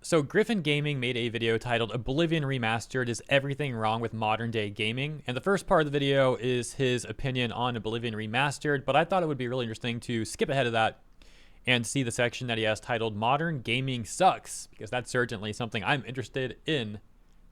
So Griffin Gaming made a video titled Oblivion Remastered, Is Everything Wrong with Modern Day Gaming? And the first part of the video is his opinion on Oblivion Remastered, but I thought it would be really interesting to skip ahead of that and see the section that he has titled Modern Gaming Sucks, because that's certainly something I'm interested in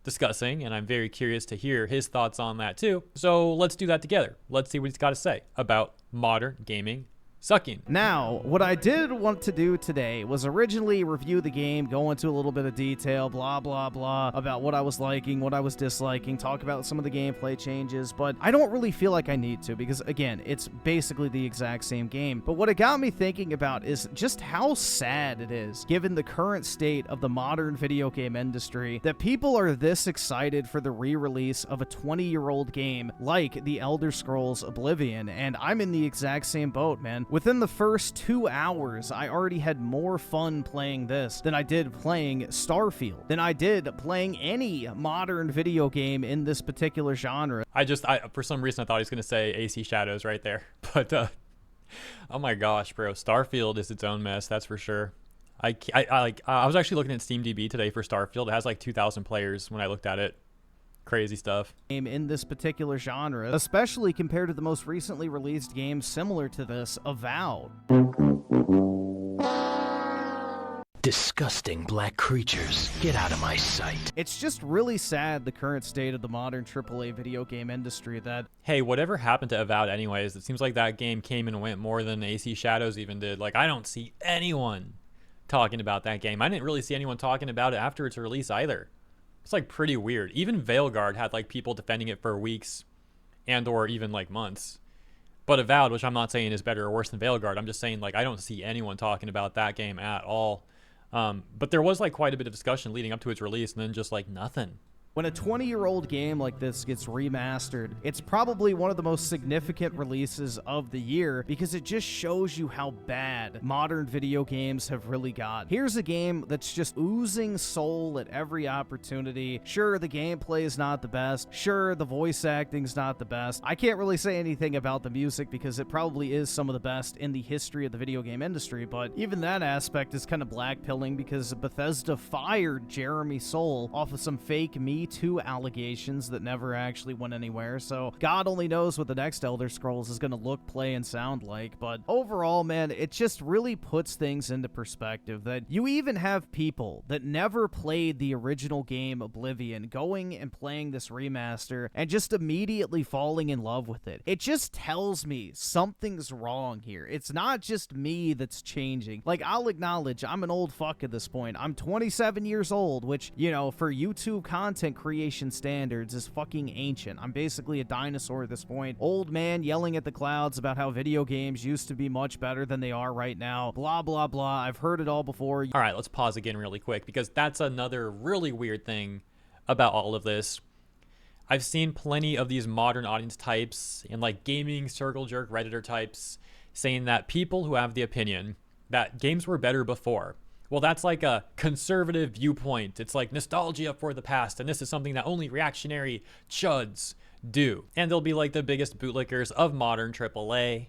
discussing, and I'm very curious to hear his thoughts on that too. So let's do that together. Let's see what he's got to say about modern gaming sucking. Now, what I did want to do today was originally review the game, go into a little bit of detail, blah, blah, blah, about what I was liking, what I was disliking, talk about some of the gameplay changes, but I don't really feel like I need to because, again, it's basically the exact same game. But what it got me thinking about is just how sad it is, given the current state of the modern video game industry, that people are this excited for the re-release of a 20-year-old game like The Elder Scrolls Oblivion, and I'm in the exact same boat, man. Within the first 2 hours, I already had more fun playing this than I did playing Starfield, than I did playing any modern video game in this particular genre. I for some reason I thought he was going to say AC Shadows right there. But, oh my gosh, bro. Starfield is its own mess, that's for sure. I was actually looking at SteamDB today for Starfield. It has like 2,000 players when I looked at it. Crazy stuff. In this particular genre, especially compared to the most recently released games similar to this, Avowed. Disgusting black creatures, get out of my sight. It's just really sad, the current state of the modern AAA video game industry, that Hey, whatever happened to Avowed anyways? It seems like that game came and went more than AC Shadows even did. Like, I don't see anyone talking about that game. I didn't really see anyone talking about it after its release either. It's like pretty weird. Even Veilguard had like people defending it for weeks and or even like months. But Avowed, which I'm not saying is better or worse than Veilguard, I'm just saying like I don't see anyone talking about that game at all. But there was like quite a bit of discussion leading up to its release and then just like nothing. when a 20-year-old game like this gets remastered, it's probably one of the most significant releases of the year because it just shows you how bad modern video games have really got. Here's a game that's just oozing soul at every opportunity. Sure, the gameplay is not the best. Sure, the voice acting's not the best. I can't really say anything about the music because it probably is some of the best in the history of the video game industry, but even that aspect is kind of blackpilling because Bethesda fired Jeremy Soule off of some fake Me Too allegations that never actually went anywhere, so God only knows what the next Elder Scrolls is going to look, play, and sound like. But overall, man, it just really puts things into perspective that you even have people that never played the original game Oblivion going and playing this remaster and just immediately falling in love with it. It just tells me something's wrong here. It's not just me that's changing. Like, I'll acknowledge I'm an old fuck at this point. I'm 27 years old, which, you know, for YouTube content creation standards is fucking ancient. I'm basically a dinosaur at this point. Old man yelling at the clouds about how video games used to be much better than they are right now. Blah, blah, blah. I've heard it all before. All right, let's pause again really quick because that's another really weird thing about all of this. I've seen plenty of these modern audience types and like gaming circle jerk Redditor types saying that people who have the opinion that games were better before, well, that's like a conservative viewpoint. It's like nostalgia for the past, and this is something that only reactionary chuds do. And they'll be like the biggest bootlickers of modern AAA,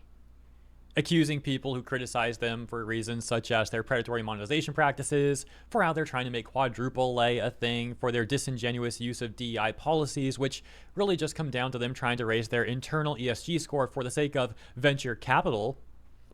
accusing people who criticize them for reasons such as their predatory monetization practices, for how they're trying to make quadruple A a thing, for their disingenuous use of DEI policies, which really just come down to them trying to raise their internal ESG score for the sake of venture capital.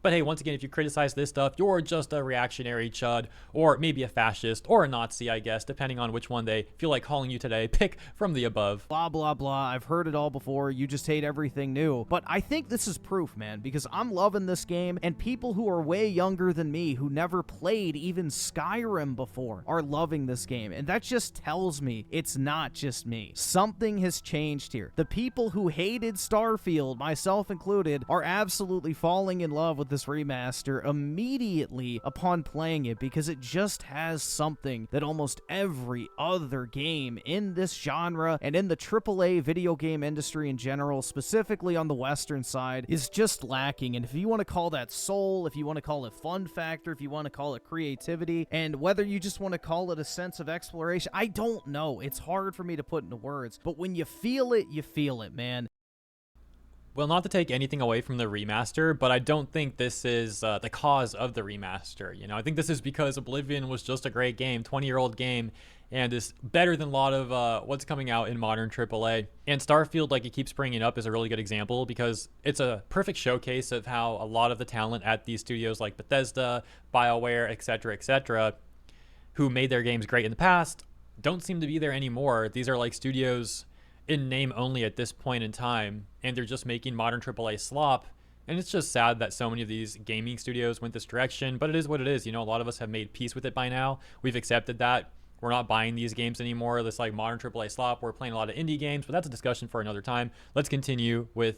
But hey, once again, if you criticize this stuff, you're just a reactionary chud, or maybe a fascist, or a Nazi, I guess, depending on which one they feel like calling you today. Pick from the above. Blah, blah, blah. I've heard it all before. You just hate everything new. But I think this is proof, man, because I'm loving this game, and people who are way younger than me, who never played even Skyrim before, are loving this game. And that just tells me it's not just me. Something has changed here. The people who hated Starfield, myself included, are absolutely falling in love with this remaster immediately upon playing it because it just has something that almost every other game in this genre and in the AAA video game industry in general, specifically on the Western side, is just lacking. And if you want to call that soul, if you want to call it fun factor, if you want to call it creativity, and whether you just want to call it a sense of exploration, I don't know. It's hard for me to put into words, but when you feel it, man. Well, not to take anything away from the remaster, but I don't think this is the cause of the remaster. You know, I think this is because Oblivion was just a great game, 20-year-old game, and is better than a lot of what's coming out in modern AAA. And Starfield, like it keeps bringing up, is a really good example because it's a perfect showcase of how a lot of the talent at these studios like Bethesda, BioWare, etc., who made their games great in the past, don't seem to be there anymore. These are like studios in name only at this point in time, and they're just making modern AAA slop. And it's just sad that so many of these gaming studios went this direction, but it is what it is. You know, a lot of us have made peace with it by now. We've accepted that. We're not buying these games anymore. This like modern AAA slop. We're playing a lot of indie games, but that's a discussion for another time. Let's continue with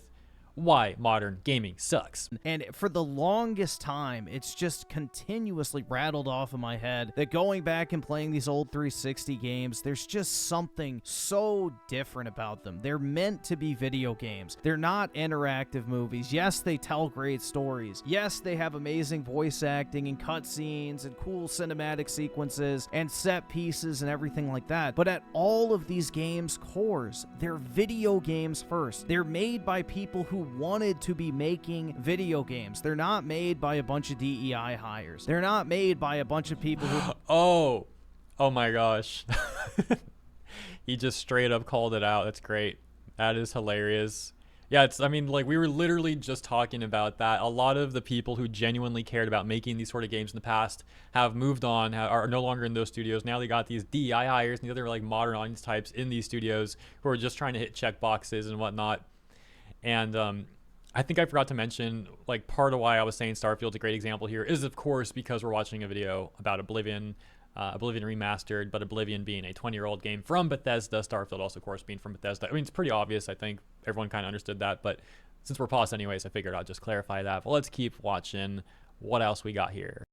why modern gaming sucks. And for the longest time, it's just continuously rattled off in my head that going back and playing these old 360 games, there's just something so different about them. They're meant to be video games. They're not interactive movies. Yes, they tell great stories. Yes, they have amazing voice acting and cutscenes and cool cinematic sequences and set pieces and everything like that. But at all of these games' cores, they're video games first. They're made by people who wanted to be making video games. They're not made by a bunch of DEI hires. They're not made by a bunch of people who... Oh my gosh. He just straight up called it out. That's great. That is hilarious. Yeah, I mean, like, we were literally just talking about that. A lot of the people who genuinely cared about making these sort of games in the past have moved on, are no longer in those studios. Now they got these DEI hires and the other, like, modern audience types in these studios who are just trying to hit check boxes and whatnot. And I think I forgot to mention, like, part of why I was saying Starfield's a great example here is, of course, because we're watching a video about Oblivion, Oblivion Remastered, but Oblivion being a 20-year-old game from Bethesda, Starfield also, of course, being from Bethesda. I mean, it's pretty obvious. I think everyone kind of understood that, but since we're paused anyways, I figured I'd just clarify that. But let's keep watching what else we got here.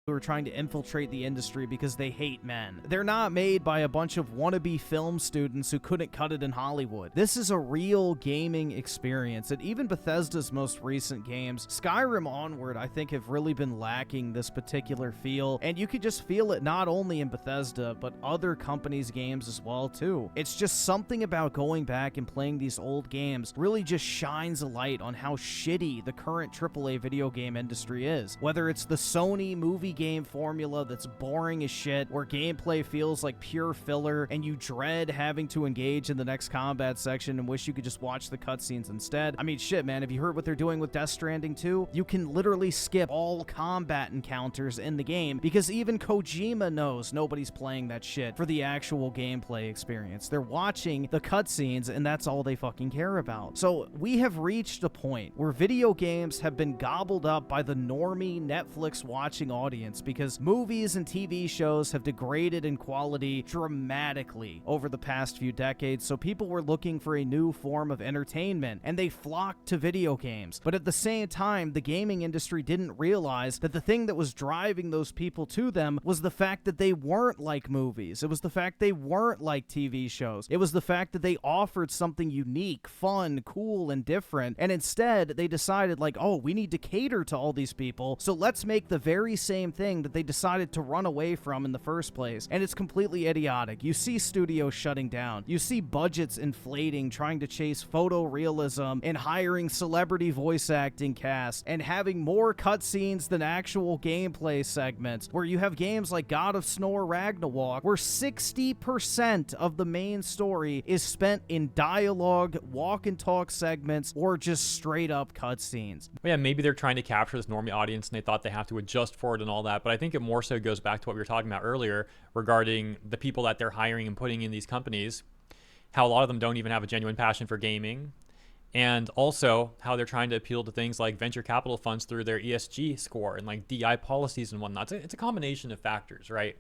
who are trying to infiltrate the industry because they hate men. They're not made by a bunch of wannabe film students who couldn't cut it in Hollywood. This is a real gaming experience, and even Bethesda's most recent games, Skyrim onward, I think have really been lacking this particular feel, and you could just feel it not only in Bethesda, but other companies' games as well, too. It's just something about going back and playing these old games really just shines a light on how shitty the current AAA video game industry is. Whether it's the Sony movie game formula that's boring as shit, where gameplay feels like pure filler, and you dread having to engage in the next combat section and wish you could just watch the cutscenes instead. I mean, shit, man, have you heard what they're doing with Death Stranding 2? You can literally skip all combat encounters in the game because even Kojima knows nobody's playing that shit for the actual gameplay experience. They're watching the cutscenes, and that's all they fucking care about. So we have reached a point where video games have been gobbled up by the normie Netflix watching audience because movies and TV shows have degraded in quality dramatically over the past few decades, so people were looking for a new form of entertainment, and they flocked to video games. But at the same time, the gaming industry didn't realize that the thing that was driving those people to them was the fact that they weren't like movies. It was the fact they weren't like TV shows. It was the fact that they offered something unique, fun, cool, and different, and instead they decided, like, oh, we need to cater to all these people, so let's make the very same thing that they decided to run away from in the first place. And it's completely idiotic. You see studios shutting down. You see budgets inflating, trying to chase photorealism and hiring celebrity voice acting casts and having more cutscenes than actual gameplay segments, where you have games like God of Snore Ragnarok, where 60% of the main story is spent in dialogue, walk and talk segments, or just straight up cutscenes. Well, yeah, maybe they're trying to capture this normie audience and they thought they have to adjust for it and all that, but I think it more so goes back to what we were talking about earlier regarding the people that they're hiring and putting in these companies, how a lot of them don't even have a genuine passion for gaming, and also how they're trying to appeal to things like venture capital funds through their ESG score and like DI policies and whatnot. It's a combination of factors, right?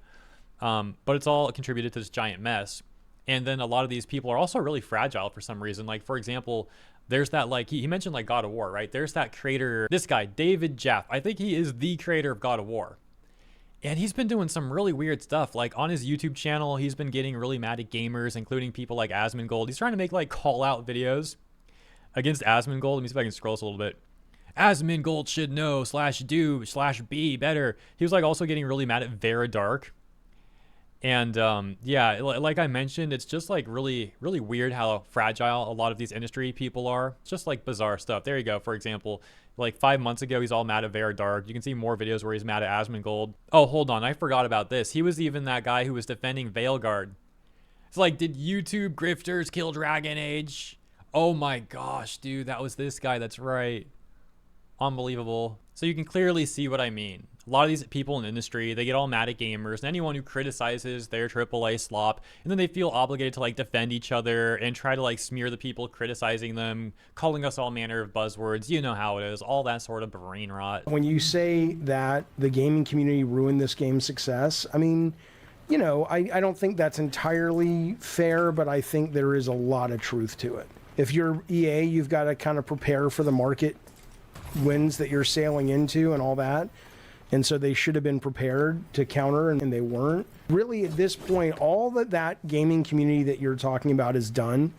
But it's all contributed to this giant mess. And then a lot of these people are also really fragile for some reason. Like, for example, there's that, like, he mentioned, like, God of War, right? There's that creator, this guy, David Jeff. I think he is the creator of God of War. And he's been doing some really weird stuff. Like, on his YouTube channel, he's been getting really mad at gamers, including people like Asmongold. He's trying to make, like, call-out videos against Asmongold. Let me see if I can scroll this a little bit. Asmongold should know, /do, /be better. He was, like, also getting really mad at Vera Dark. And yeah, like I mentioned, it's just like really, really weird how fragile a lot of these industry people are. It's just like bizarre stuff. There you go. For example, like 5 months ago, he's all mad at Veridark. You can see more videos where he's mad at Asmongold. Oh, hold on. I forgot about this. He was even that guy who was defending Veilguard. It's like, did YouTube grifters kill Dragon Age? Oh my gosh, dude. That was this guy. That's right. Unbelievable. So you can clearly see what I mean. A lot of these people in the industry, they get all mad at gamers and anyone who criticizes their AAA slop, and then they feel obligated to like defend each other and try to like smear the people criticizing them, calling us all manner of buzzwords. You know how it is, all that sort of brain rot. When you say that the gaming community ruined this game's success, I mean, you know, I don't think that's entirely fair, but I think there is a lot of truth to it. If you're EA, you've got to kind of prepare for the market winds that you're sailing into and all that. And so they should have been prepared to counter, and they weren't. Really, at this point, all that gaming community that you're talking about has done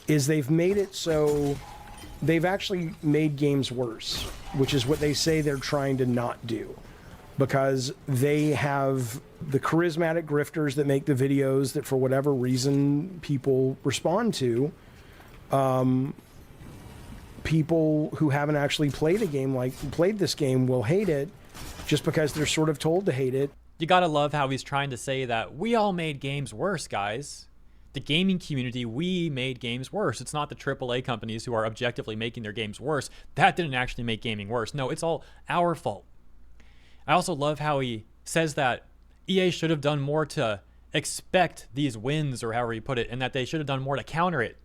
is they've made it so they've actually made games worse, which is what they say they're trying to not do. Because they have the charismatic grifters that make the videos that for whatever reason people respond to. People who haven't actually played this game will hate it just because they're sort of told to hate it. You gotta love how he's trying to say that we all made games worse, guys. The gaming community, we made games worse. It's not the AAA companies who are objectively making their games worse. That didn't actually make gaming worse. No, it's all our fault. I also love how he says that EA should have done more to expect these wins, or however you put it, and that they should have done more to counter it.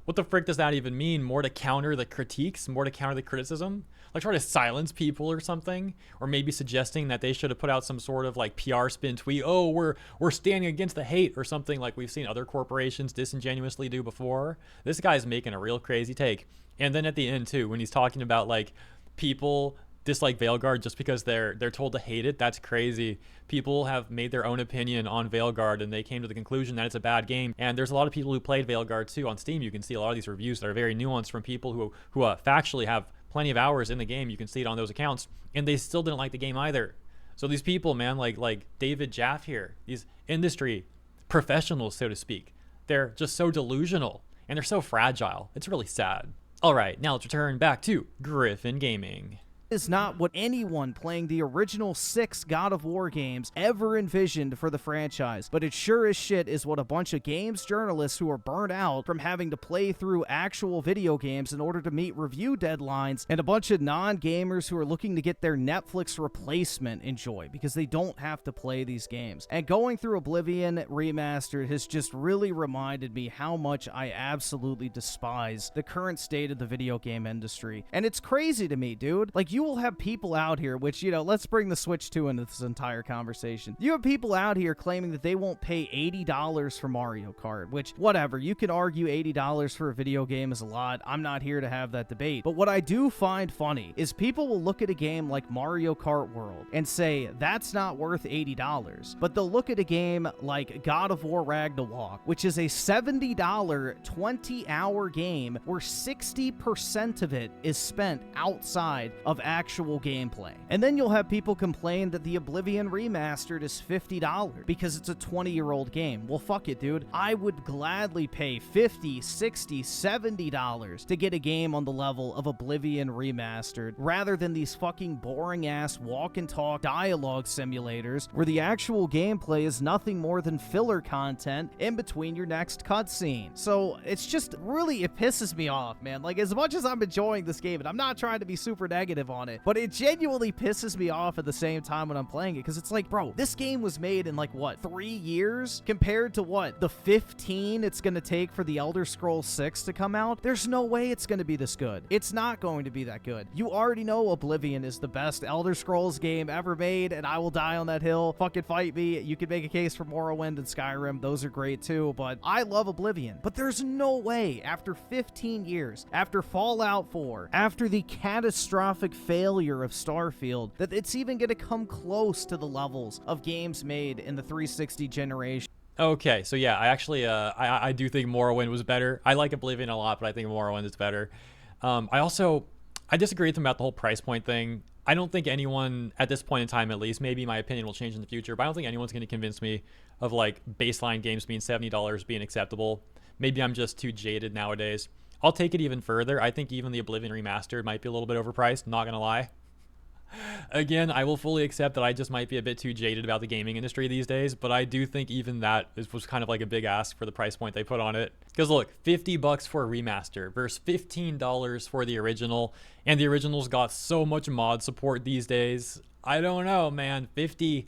What the frick does that even mean? More to counter the critiques? More to counter the criticism? Like try to silence people or something? Or maybe suggesting that they should have put out some sort of like PR spin tweet. Oh, we're standing against the hate or something like we've seen other corporations disingenuously do before. This guy's making a real crazy take. And then at the end too, when he's talking about like people dislike Veilguard just because they're told to hate it, that's crazy. People have made their own opinion on Veilguard and they came to the conclusion that it's a bad game. And there's a lot of people who played Veilguard too on Steam. You can see a lot of these reviews that are very nuanced from people who factually have plenty of hours in the game. You can see it on those accounts, and they still didn't like the game either. So these people, man, like David Jaff here, these industry professionals, so to speak, they're just so delusional and they're so fragile. It's really sad. All right, now let's return back to Griffin Gaming. Is not what anyone playing the original 6 God of War games ever envisioned for the franchise, but it sure as shit is what a bunch of games journalists who are burnt out from having to play through actual video games in order to meet review deadlines, and a bunch of non-gamers who are looking to get their Netflix replacement enjoy because they don't have to play these games. And going through Oblivion Remastered has just really reminded me how much I absolutely despise the current state of the video game industry. And it's crazy to me, dude. Like, you will have people out here, which, you know, let's bring the Switch 2 into this entire conversation. You have people out here claiming that they won't pay $80 for Mario Kart, which, whatever, you can argue $80 for a video game is a lot. I'm not here to have that debate. But what I do find funny is people will look at a game like Mario Kart World and say, that's not worth $80. But they'll look at a game like God of War Ragnarok, which is a $70 20-hour game where 60% of it is spent outside of actual gameplay. And then you'll have people complain that the Oblivion Remastered is $50 because it's a 20-year-old game. Well, fuck it, dude. I would gladly pay $50, $60, $70 to get a game on the level of Oblivion Remastered rather than these fucking boring-ass walk-and-talk dialogue simulators where the actual gameplay is nothing more than filler content in between your next cutscene. So it's just really, it pisses me off, man. Like, as much as I'm enjoying this game, and I'm not trying to be super negative on it, but it genuinely pisses me off at the same time when I'm playing it, because it's like, bro, this game was made in like, what, 3 years compared to what, the 15 it's gonna take for the Elder Scrolls 6 to come out? There's no way it's gonna be this good. It's not going to be that good. You already know Oblivion is the best Elder Scrolls game ever made, and I will die on that hill. Fucking fight me. You could make a case for Morrowind and Skyrim. Those are great too, but I love Oblivion. But there's no way, after 15 years, after Fallout 4, after the catastrophic failure of Starfield, that it's even going to come close to the levels of games made in the 360 generation. Okay, so yeah, I actually, I do think Morrowind was better. I like Oblivion a lot, but I think Morrowind is better. I disagree with him about the whole price point thing. I don't think anyone at this point in time, at least, maybe my opinion will change in the future, but I don't think anyone's going to convince me of like baseline games being $70 being acceptable. Maybe I'm just too jaded nowadays. I'll take it even further. I think even the Oblivion Remastered might be a little bit overpriced, not going to lie. Again, I will fully accept that I just might be a bit too jaded about the gaming industry these days, but I do think even that was kind of like a big ask for the price point they put on it. Because look, $50 for a remaster versus $15 for the original, and the original's got so much mod support these days. I don't know, man. 50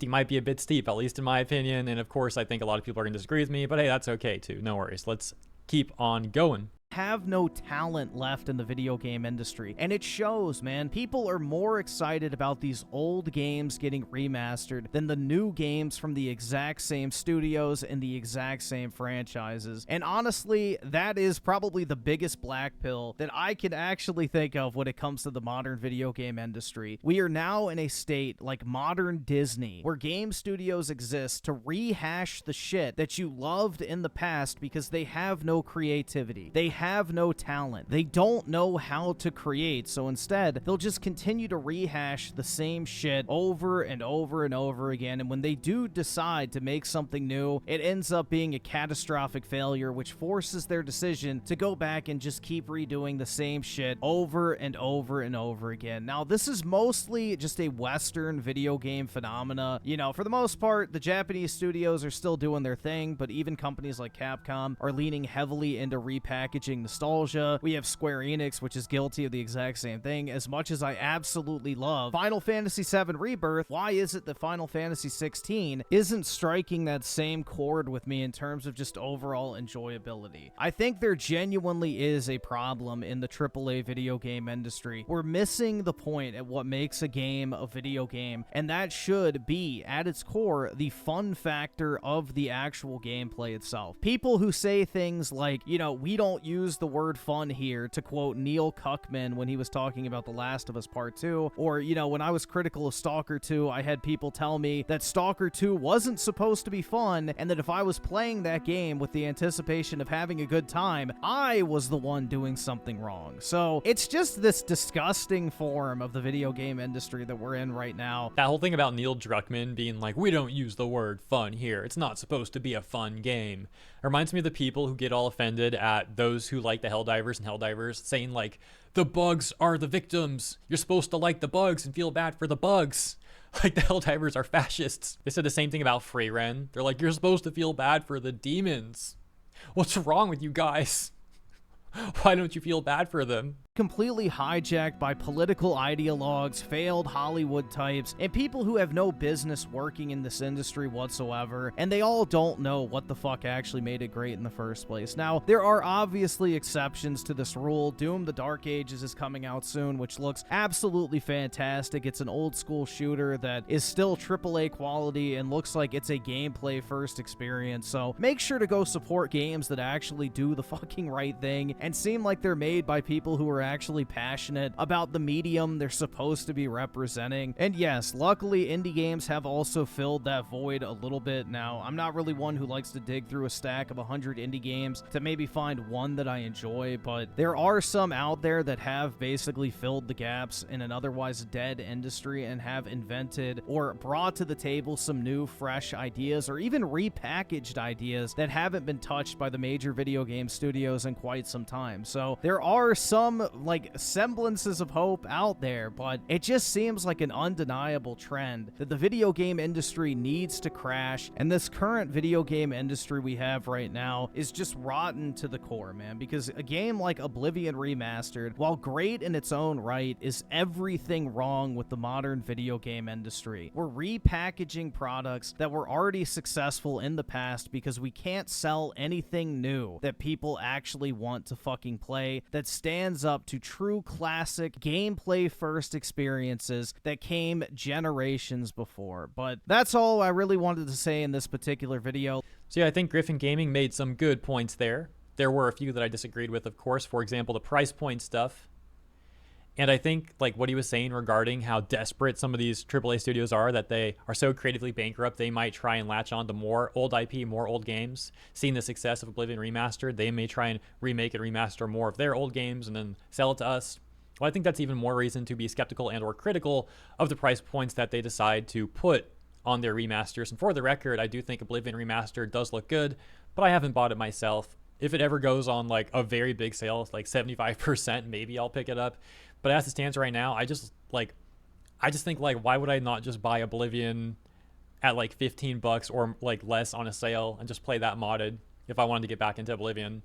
might be a bit steep, at least in my opinion, and of course I think a lot of people are going to disagree with me, but hey, that's okay too. No worries. Let's keep on going. Have no talent left in the video game industry, and it shows, man. People are more excited about these old games getting remastered than the new games from the exact same studios and the exact same franchises. And honestly, that is probably the biggest black pill that I can actually think of when it comes to the modern video game industry. We are now in a state like modern Disney, where game studios exist to rehash the shit that you loved in the past because they have no creativity. They have no talent. They don't know how to create, so instead, they'll just continue to rehash the same shit over and over and over again, and when they do decide to make something new, it ends up being a catastrophic failure, which forces their decision to go back and just keep redoing the same shit over and over and over again. Now, this is mostly just a Western video game phenomena. You know, for the most part, the Japanese studios are still doing their thing, but even companies like Capcom are leaning heavily into repackaging nostalgia. We have Square Enix, which is guilty of the exact same thing. As much as I absolutely love Final Fantasy VII Rebirth, why is it that Final Fantasy XVI isn't striking that same chord with me in terms of just overall enjoyability? I think there genuinely is a problem in the AAA video game industry. We're missing the point at what makes a game a video game, and that should be, at its core, the fun factor of the actual gameplay itself. People who say things like, you know, we don't use the word fun here, to quote Neil Cuckman when he was talking about The Last of Us Part 2, or, you know, when I was critical of Stalker 2, I had people tell me that Stalker 2 wasn't supposed to be fun, and that if I was playing that game with the anticipation of having a good time, I was the one doing something wrong. So it's just this disgusting form of the video game industry that we're in right now. That whole thing about Neil Druckmann being like, we don't use the word fun here, it's not supposed to be a fun game, reminds me of the people who get all offended at those who like the Helldivers and Helldivers saying like, the bugs are the victims, you're supposed to like the bugs and feel bad for the bugs. Like the Helldivers are fascists. They said the same thing about Freyren. They're like, you're supposed to feel bad for the demons. What's wrong with you guys? Why don't you feel bad for them? Completely hijacked by political ideologues, failed Hollywood types, and people who have no business working in this industry whatsoever, and they all don't know what the fuck actually made it great in the first place. Now, there are obviously exceptions to this rule. Doom: The Dark Ages is coming out soon, which looks absolutely fantastic. It's an old school shooter that is still AAA quality and looks like it's a gameplay first experience, so make sure to go support games that actually do the fucking right thing and seem like they're made by people who are actually passionate about the medium they're supposed to be representing. And yes, luckily indie games have also filled that void a little bit. Now, I'm not really one who likes to dig through a stack of 100 indie games to maybe find one that I enjoy, but there are some out there that have basically filled the gaps in an otherwise dead industry and have invented or brought to the table some new, fresh ideas, or even repackaged ideas that haven't been touched by the major video game studios in quite some time. So there are some like semblances of hope out there, but it just seems like an undeniable trend that the video game industry needs to crash, and this current video game industry we have right now is just rotten to the core, man, because a game like Oblivion Remastered, while great in its own right, is everything wrong with the modern video game industry. We're repackaging products that were already successful in the past because we can't sell anything new that people actually want to fucking play, that stands up to true classic gameplay first experiences that came generations before. But that's all I really wanted to say in this particular video. So yeah, I think Griffin Gaming made some good points there. There were a few that I disagreed with, of course. For example, the price point stuff. And I think like what he was saying regarding how desperate some of these AAA studios are, that they are so creatively bankrupt, they might try and latch on to more old IP, more old games. Seeing the success of Oblivion Remastered, they may try and remake and remaster more of their old games and then sell it to us. Well, I think that's even more reason to be skeptical and or critical of the price points that they decide to put on their remasters. And for the record, I do think Oblivion Remastered does look good, but I haven't bought it myself. If it ever goes on like a very big sale, like 75%, maybe I'll pick it up. But as it stands right now, I just think like, why would I not just buy Oblivion at like $15 or like less on a sale and just play that modded if I wanted to get back into Oblivion,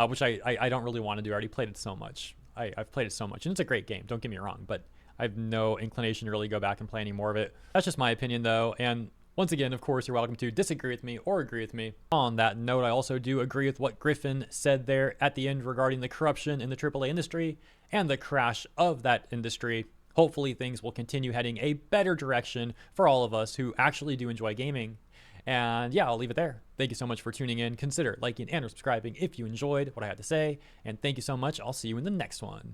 which I don't really want to do. I already played it so much. I've played it so much, and it's a great game, don't get me wrong, but I have no inclination to really go back and play any more of it. That's just my opinion though, and once again, of course, you're welcome to disagree with me or agree with me. On that note, I also do agree with what Griffin said there at the end regarding the corruption in the AAA industry and the crash of that industry. Hopefully things will continue heading a better direction for all of us who actually do enjoy gaming. And yeah, I'll leave it there. Thank you so much for tuning in. Consider liking and subscribing if you enjoyed what I had to say. And thank you so much. I'll see you in the next one.